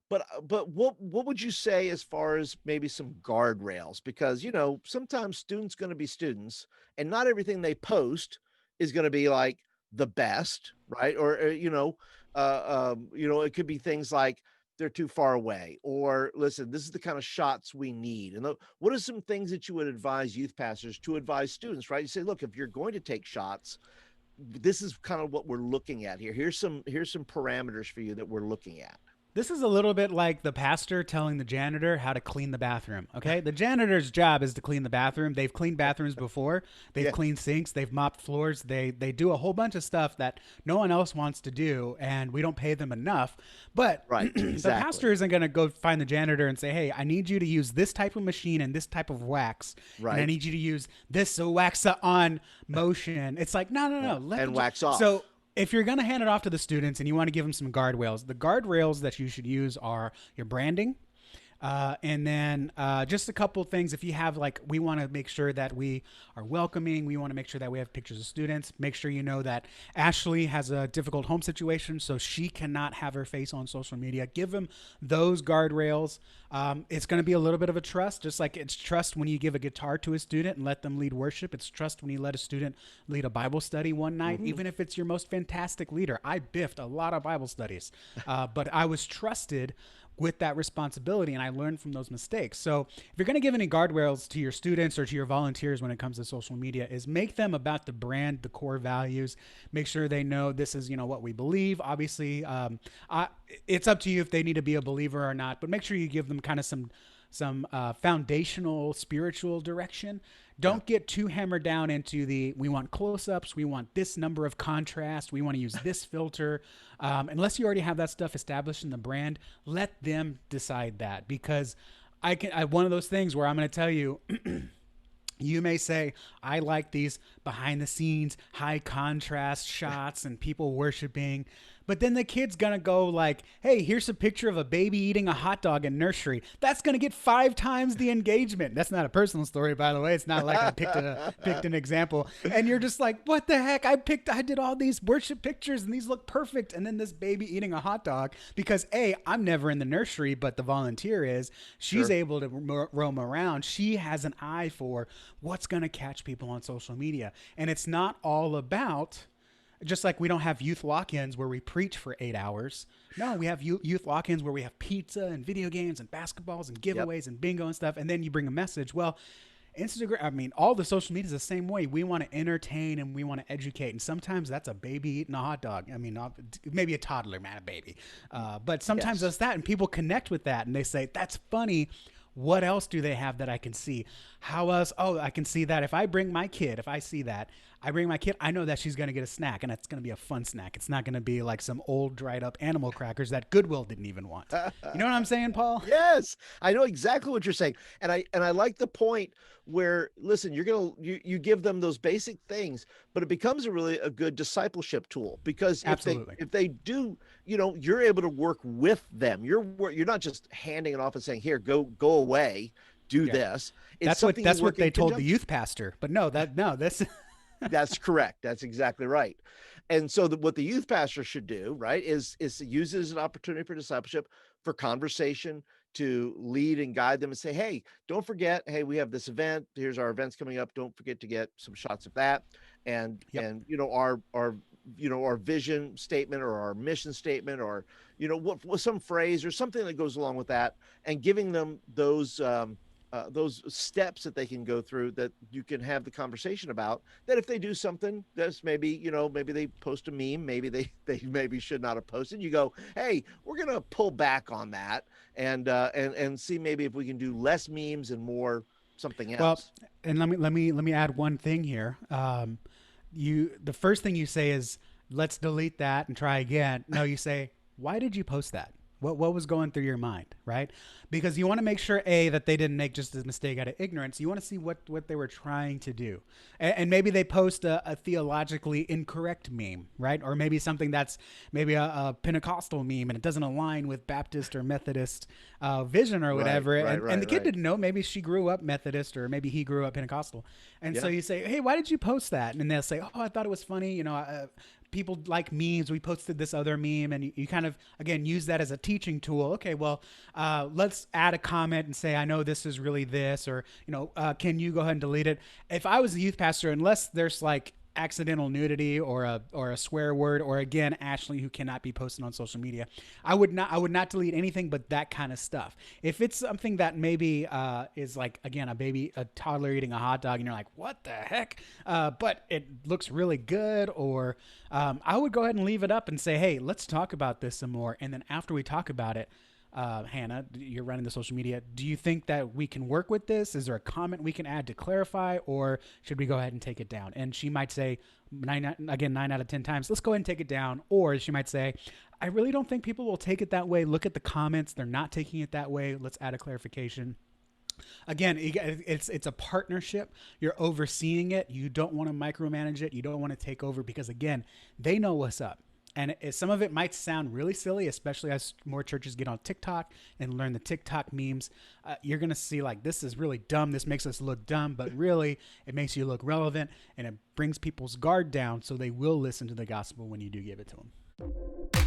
but what would you say as far as maybe some guardrails? Because sometimes students going to be students, and not everything they post is going to be like the best, right? Or it could be things like they're too far away, or listen, this is the kind of shots we need. And what are some things that you would advise youth pastors to advise students? Right? You say, look, if you're going to take shots, this is kind of what we're looking at here. Here's some parameters for you that we're looking at. This is a little bit like the pastor telling the janitor how to clean the bathroom. Okay. The janitor's job is to clean the bathroom. They've cleaned bathrooms before. They've Yeah. cleaned sinks. They've mopped floors. They do a whole bunch of stuff that no one else wants to do, and we don't pay them enough. But Right. the Exactly. pastor isn't going to go find the janitor and say, hey, I need you to use this type of machine and this type of wax. And I Right. need you to use this wax on motion. It's like, no, no, Yeah. no. Let And the, wax off. so if you're going to hand it off to the students and you want to give them some guardrails, the guardrails that you should use are your branding, and then just a couple things. If you have, like, we want to make sure that we are welcoming. We want to make sure that we have pictures of students. Make sure you know that Ashley has a difficult home situation, so she cannot have her face on social media. Give them those guardrails. It's going to be a little bit of a trust, just like it's trust when you give a guitar to a student and let them lead worship. It's trust when you let a student lead a Bible study one night, Mhm. even if it's your most fantastic leader. I biffed a lot of Bible studies, but I was trusted with that responsibility, and I learned from those mistakes. So if you're going to give any guardrails to your students or to your volunteers when it comes to social media, is make them about the brand, the core values. Make sure they know this is what we believe. Obviously, it's up to you if they need to be a believer or not, but make sure you give them kind of some foundational spiritual direction. Yeah. Don't get too hammered down into we want close-ups, we want this number of contrast, we want to use this filter. Unless you already have that stuff established in the brand, let them decide that, because one of those things where I'm going to tell you, you may say, I like these behind the scenes, high contrast shots and people worshiping. But then the kid's going to go like, hey, here's a picture of a baby eating a hot dog in nursery. That's going to get 5 times the engagement. That's not a personal story, by the way. It's not like I picked an example. And you're just like, what the heck? I did all these worship pictures and these look perfect. And then this baby eating a hot dog, because I'm never in the nursery, but the volunteer is. She's Sure. able to roam around. She has an eye for what's going to catch people on social media. And it's not all about, just like we don't have youth lock-ins where we preach for 8 hours. No, we have youth lock-ins where we have pizza and video games and basketballs and Yep. giveaways and bingo and stuff. And then you bring a message. Well, Instagram, I mean, all the social media is the same way. We want to entertain and we want to educate. And sometimes that's a baby eating a hot dog. I mean, maybe a toddler, man, a baby. But sometimes Yes. that's that. And people connect with that and they say, that's funny. What else do they have that I can see? How else? Oh, I can see that if I bring my kid, if I see that, I bring my kid, I know that she's going to get a snack, and it's going to be a fun snack. It's not going to be like some old dried up animal crackers that Goodwill didn't even want. You know what I'm saying, Paul? Yes, I know exactly what you're saying, and I like the point where, listen, you give them those basic things, but it becomes a good discipleship tool, because if they Absolutely. if they do, you're able to work with them. You're not just handing it off and saying, here, go away, do Yeah. this. It's That's what something you that's what work in they told the conjunction. youth pastor. But no, this That's correct. That's exactly right. And so what the youth pastor should do, right, is to use it as an opportunity for discipleship, for conversation, to lead and guide them and say, hey, don't forget, hey, we have this event. Here's our events coming up. Don't forget to get some shots of that. And Yep. our vision statement, or our mission statement, or what some phrase or something that goes along with that, and giving them those steps that they can go through, that you can have the conversation about, that if they do something that's maybe they post a meme, maybe they maybe should not have posted, you go, hey, we're going to pull back on that, and see maybe if we can do less memes and more something Well, else. and let me add one thing here. The first thing you say is, let's delete that and try again. No, you say, why did you post that? What was going through your mind, right? Because you want to make sure, that they didn't make just a mistake out of ignorance. You want to see what they were trying to do, and maybe they post a theologically incorrect meme, right? Or maybe something that's maybe a Pentecostal meme and it doesn't align with Baptist or Methodist vision or Right, whatever. right, And the right, kid right. didn't know. Maybe she grew up Methodist or maybe he grew up Pentecostal. And so Yeah. you say, hey, why did you post that? And they'll say, oh, I thought it was funny. people like memes. We posted this other meme, and you kind of again use that as a teaching tool. Okay, well, let's add a comment and say, I know this is really this, or can you go ahead and delete it? If I was a youth pastor, unless there's like accidental nudity or a swear word, or again Ashley who cannot be posted on social media, I would not delete anything but that kind of stuff. If it's something that maybe is like, again, a toddler eating a hot dog and you're like, what the heck, but it looks really good, or I would go ahead and leave it up and say, hey, let's talk about this some more. And then after we talk about it, Hannah, you're running the social media. Do you think that we can work with this? Is there a comment we can add to clarify, or should we go ahead and take it down? And she might say, 9 out of 10 times, let's go ahead and take it down. Or she might say, I really don't think people will take it that way. Look at the comments. They're not taking it that way. Let's add a clarification. Again, it's a partnership. You're overseeing it. You don't want to micromanage it. You don't want to take over, because again, they know what's up. And some of it might sound really silly, especially as more churches get on TikTok and learn the TikTok memes. You're going to see like, this is really dumb. This makes us look dumb, but really it makes you look relevant, and it brings people's guard down, so they will listen to the gospel when you do give it to them.